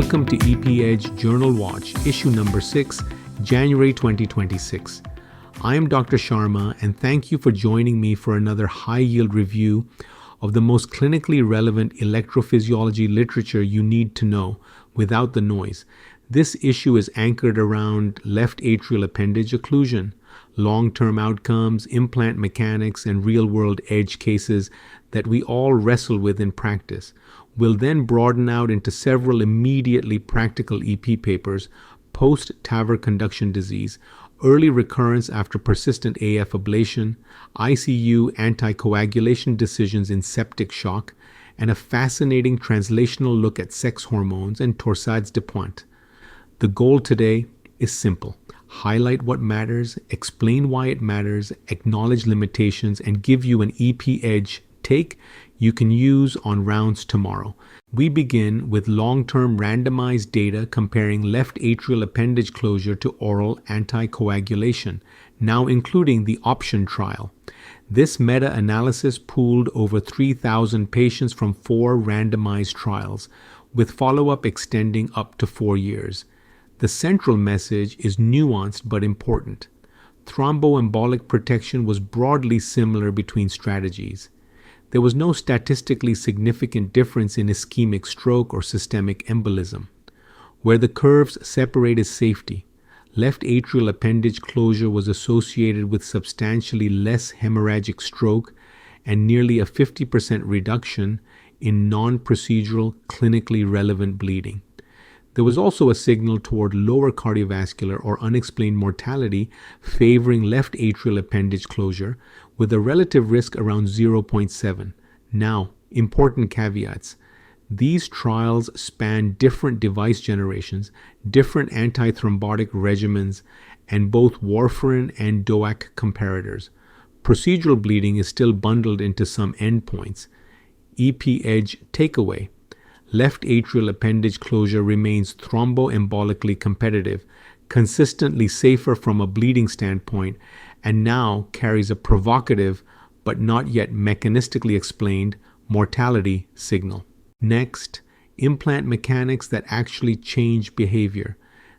Welcome to EP Edge Journal Watch, issue number 6, January 2026. I am Dr. Sharma, and thank you for joining me for another high-yield review of the most clinically relevant electrophysiology literature you need to know without the noise. This issue is anchored around left atrial appendage occlusion, long-term outcomes, implant mechanics, and real-world edge cases that we all wrestle with in practice. We'll then broaden out into several immediately practical EP papers: post-TAVR conduction disease, early recurrence after persistent AF ablation, ICU anticoagulation decisions in septic shock, and a fascinating translational look at sex hormones and torsades de pointe. The goal today is simple: highlight what matters, explain why it matters, acknowledge limitations, and give you an EP Edge take you can use on rounds tomorrow. We begin with long-term randomized data comparing left atrial appendage closure to oral anticoagulation, now including the option trial. This meta-analysis pooled over 3,000 patients from 4 randomized trials, with follow-up extending up to 4 years. The central message is nuanced but important. Thromboembolic protection was broadly similar between strategies. There was no statistically significant difference in ischemic stroke or systemic embolism. Where the curves separate is safety. Left atrial appendage closure was associated with substantially less hemorrhagic stroke and nearly a 50% reduction in non-procedural, clinically relevant bleeding. There was also a signal toward lower cardiovascular or unexplained mortality favoring left atrial appendage closure, with a relative risk around 0.7. Now, important caveats. These trials span different device generations, different antithrombotic regimens, and both warfarin and DOAC comparators. Procedural bleeding is still bundled into some endpoints. EP Edge takeaway: left atrial appendage closure remains thromboembolically competitive, consistently safer from a bleeding standpoint, and now carries a provocative, but not yet mechanistically explained, mortality signal. Next, implant mechanics that actually change behavior.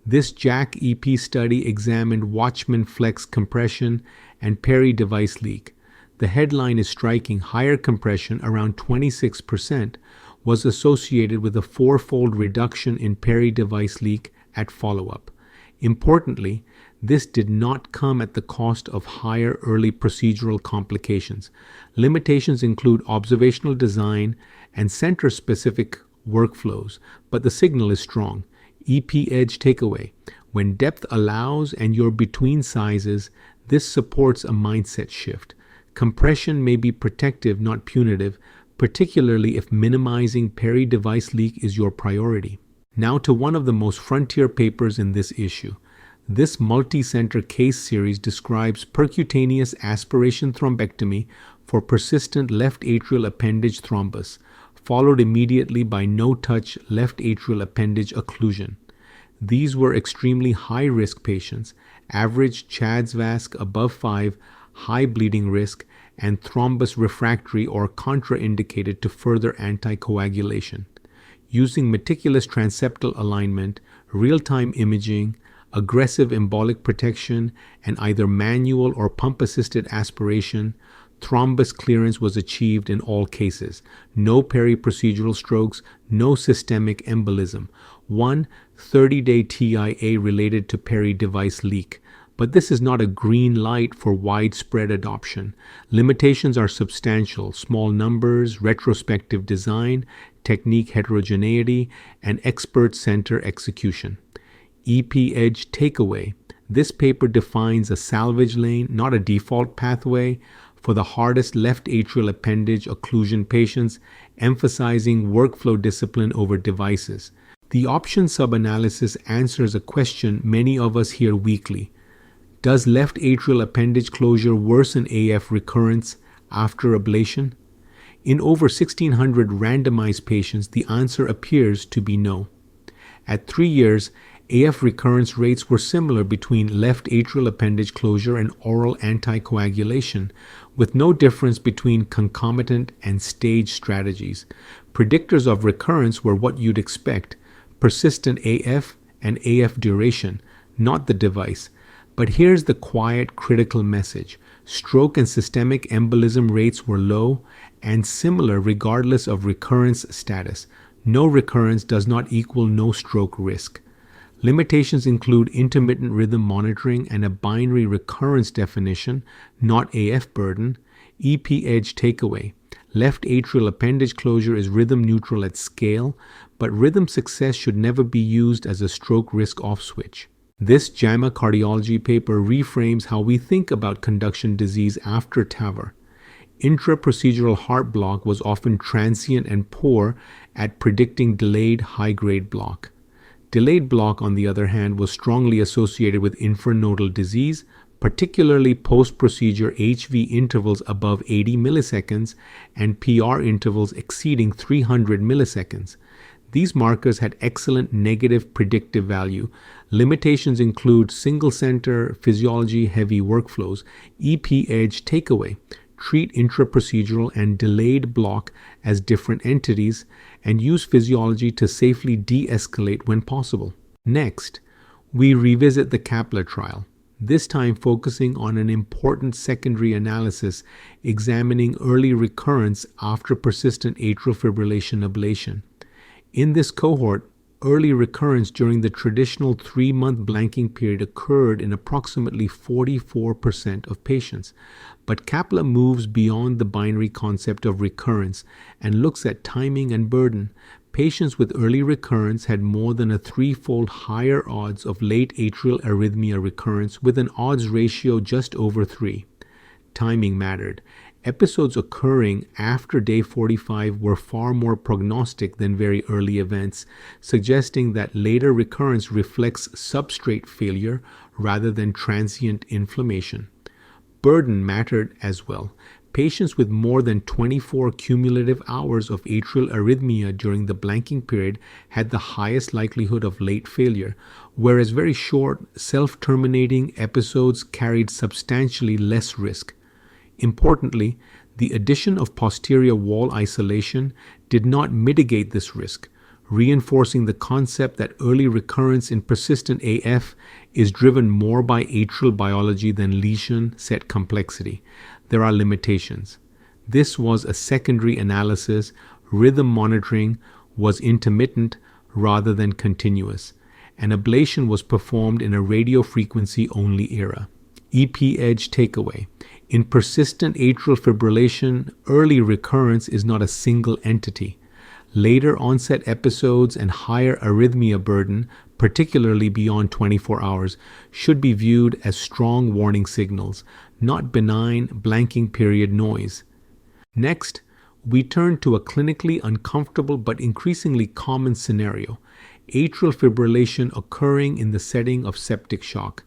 This JACC EP study examined WATCHMAN flex compression and peri-device leak. The headline is striking: higher compression, around 26%, was associated with a 4-fold reduction in peri-device leak at follow-up. Importantly, this did not come at the cost of higher early procedural complications. Limitations include observational design and center-specific workflows, but the signal is strong. EP Edge takeaway: when depth allows and you're between sizes, this supports a mindset shift. Compression may be protective, not punitive, particularly if minimizing peri-device leak is your priority. Now to one of the most frontier papers in this issue. This multi-center case series describes percutaneous aspiration thrombectomy for persistent left atrial appendage thrombus, followed immediately by no-touch left atrial appendage occlusion. These were extremely high-risk patients, average CHA2DS2-VASc above 5, high bleeding risk, and thrombus refractory or contraindicated to further anticoagulation. Using meticulous transeptal alignment, real-time imaging, aggressive embolic protection, and either manual or pump-assisted aspiration, thrombus clearance was achieved in all cases. No peri-procedural strokes, no systemic embolism. One 30-day TIA related to peri-device leak. But this is not a green light for widespread adoption. Limitations are substantial: small numbers, retrospective design, technique heterogeneity, and expert center execution. EP Edge takeaway: this paper defines a salvage lane, not a default pathway, for the hardest left atrial appendage occlusion patients, emphasizing workflow discipline over devices. The option sub-analysis answers a question many of us hear weekly. Does left atrial appendage closure worsen AF recurrence after ablation? In over 1,600 randomized patients, the answer appears to be no. At 3 years, AF recurrence rates were similar between left atrial appendage closure and oral anticoagulation, with no difference between concomitant and stage strategies. Predictors of recurrence were what you'd expect: persistent AF and AF duration, not the device. But here's the quiet, critical message. Stroke and systemic embolism rates were low and similar regardless of recurrence status. No recurrence does not equal no stroke risk. Limitations include intermittent rhythm monitoring and a binary recurrence definition, not AF burden. EP edge takeaway. Left atrial appendage closure is rhythm neutral at scale, but rhythm success should never be used as a stroke risk off switch. This JAMA cardiology paper reframes how we think about conduction disease after TAVR. Intra-procedural heart block was often transient and poor at predicting delayed high-grade block. Delayed block, on the other hand, was strongly associated with infranodal disease, particularly post-procedure HV intervals above 80 milliseconds and PR intervals exceeding 300 milliseconds. These markers had excellent negative predictive value. Limitations include single-center physiology-heavy workflows, EP edge takeaway, treat intraprocedural and delayed block as different entities, and use physiology to safely de-escalate when possible. Next, we revisit the Kaplan trial, this time focusing on an important secondary analysis examining early recurrence after persistent atrial fibrillation ablation. In this cohort, early recurrence during the traditional 3-month blanking period occurred in approximately 44% of patients. But Kaplan moves beyond the binary concept of recurrence and looks at timing and burden. Patients with early recurrence had more than a 3-fold higher odds of late atrial arrhythmia recurrence with an odds ratio just over 3. Timing mattered. Episodes occurring after day 45 were far more prognostic than very early events, suggesting that later recurrence reflects substrate failure rather than transient inflammation. Burden mattered as well. Patients with more than 24 cumulative hours of atrial arrhythmia during the blanking period had the highest likelihood of late failure, whereas very short, self-terminating episodes carried substantially less risk. Importantly, the addition of posterior wall isolation did not mitigate this risk, reinforcing the concept that early recurrence in persistent AF is driven more by atrial biology than lesion set complexity. There are limitations. This was a secondary analysis. Rhythm monitoring was intermittent rather than continuous, and ablation was performed in a radiofrequency-only era. EP edge takeaway. In persistent atrial fibrillation, early recurrence is not a single entity. Later onset episodes and higher arrhythmia burden, particularly beyond 24 hours, should be viewed as strong warning signals, not benign blanking period noise. Next, we turn to a clinically uncomfortable but increasingly common scenario: atrial fibrillation occurring in the setting of septic shock.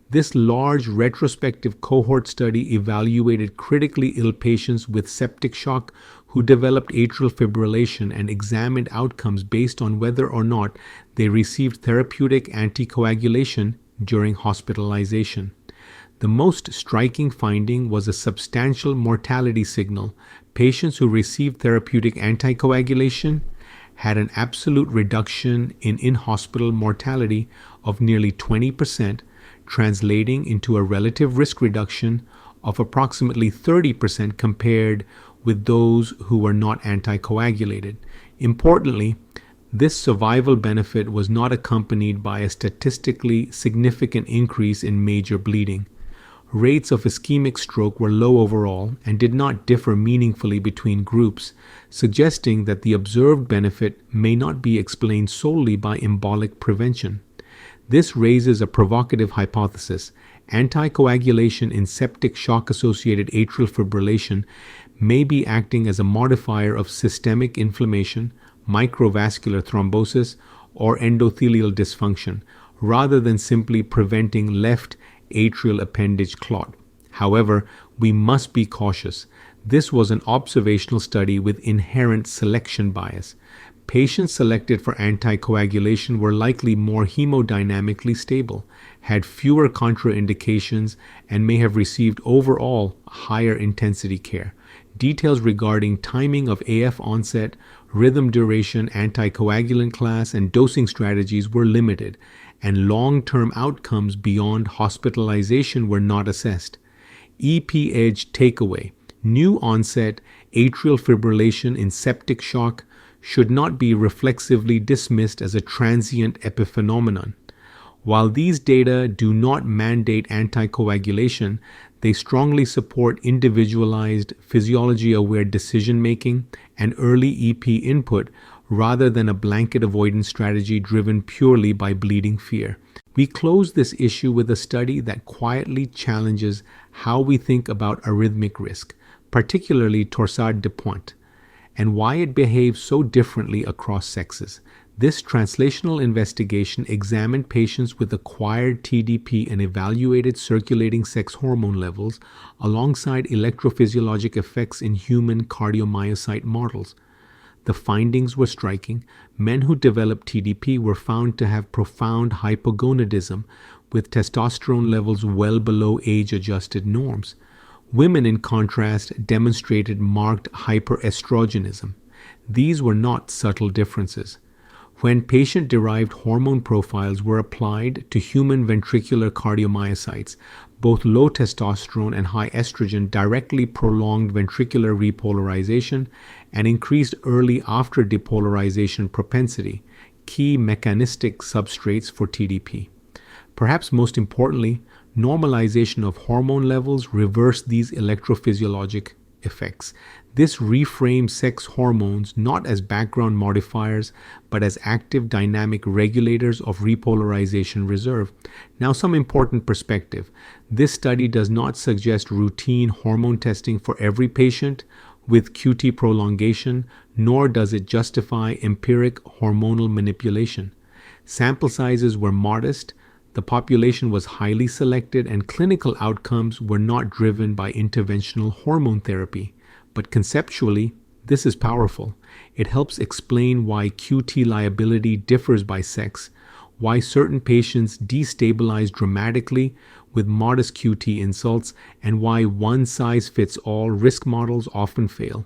This large retrospective cohort study evaluated critically ill patients with septic shock who developed atrial fibrillation and examined outcomes based on whether or not they received therapeutic anticoagulation during hospitalization. The most striking finding was a substantial mortality signal. Patients who received therapeutic anticoagulation had an absolute reduction in in-hospital mortality of nearly 20%, translating into a relative risk reduction of approximately 30% compared with those who were not anticoagulated. Importantly, this survival benefit was not accompanied by a statistically significant increase in major bleeding. Rates of ischemic stroke were low overall and did not differ meaningfully between groups, suggesting that the observed benefit may not be explained solely by embolic prevention. This raises a provocative hypothesis. Anticoagulation in septic shock-associated atrial fibrillation may be acting as a modifier of systemic inflammation, microvascular thrombosis, or endothelial dysfunction, rather than simply preventing left atrial appendage clot. However, we must be cautious. This was an observational study with inherent selection bias. Patients selected for anticoagulation were likely more hemodynamically stable, had fewer contraindications, and may have received overall higher intensity care. Details regarding timing of AF onset, rhythm duration, anticoagulant class, and dosing strategies were limited, and long-term outcomes beyond hospitalization were not assessed. EP-EDGE takeaway: new onset atrial fibrillation in septic shock should not be reflexively dismissed as a transient epiphenomenon. While these data do not mandate anticoagulation, they strongly support individualized, physiology-aware decision-making and early EP input rather than a blanket avoidance strategy driven purely by bleeding fear. We close this issue with a study that quietly challenges how we think about arrhythmic risk, particularly torsade de pointe, and why it behaves so differently across sexes. This translational investigation examined patients with acquired TDP and evaluated circulating sex hormone levels alongside electrophysiologic effects in human cardiomyocyte models. The findings were striking. Men who developed TDP were found to have profound hypogonadism, with testosterone levels well below age-adjusted norms. Women, in contrast, demonstrated marked hyperestrogenism. These were not subtle differences. When patient-derived hormone profiles were applied to human ventricular cardiomyocytes, both low testosterone and high estrogen directly prolonged ventricular repolarization and increased early after depolarization propensity, key mechanistic substrates for TDP. Perhaps most importantly, normalization of hormone levels reversed these electrophysiologic effects. This reframes sex hormones not as background modifiers, but as active dynamic regulators of repolarization reserve. Now, some important perspective. This study does not suggest routine hormone testing for every patient with QT prolongation, nor does it justify empiric hormonal manipulation. Sample sizes were modest, the population was highly selected, and clinical outcomes were not driven by interventional hormone therapy. But conceptually, this is powerful. It helps explain why QT liability differs by sex, why certain patients destabilize dramatically with modest QT insults, and why one-size-fits-all risk models often fail.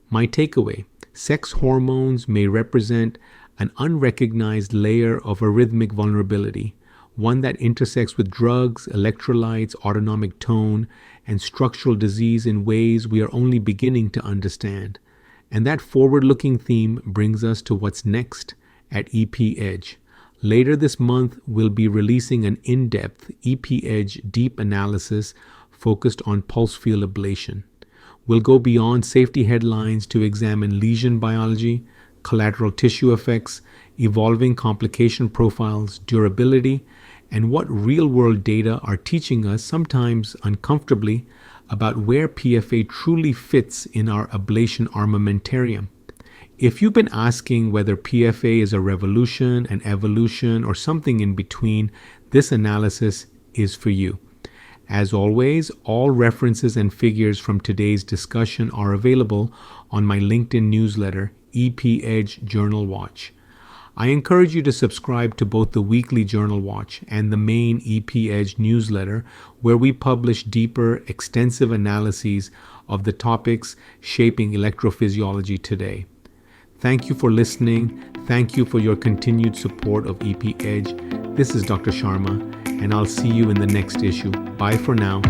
My takeaway: sex hormones may represent an unrecognized layer of arrhythmic vulnerability, one that intersects with drugs, electrolytes, autonomic tone, and structural disease in ways we are only beginning to understand. And that forward-looking theme brings us to what's next at EP-EDGE. Later this month, we'll be releasing an in-depth EP-EDGE deep analysis focused on pulse field ablation. We'll go beyond safety headlines to examine lesion biology, collateral tissue effects, evolving complication profiles, durability, and what real-world data are teaching us, sometimes uncomfortably, about where PFA truly fits in our ablation armamentarium. If you've been asking whether PFA is a revolution, an evolution, or something in between, this analysis is for you. As always, all references and figures from today's discussion are available on my LinkedIn newsletter, EP-EDGE Journal Watch. I encourage you to subscribe to both the weekly Journal Watch and the main EP-EDGE newsletter, where we publish deeper, extensive analyses of the topics shaping electrophysiology today. Thank you for listening. Thank you for your continued support of EP-EDGE. This is Dr. Sharma, and I'll see you in the next issue. Bye for now.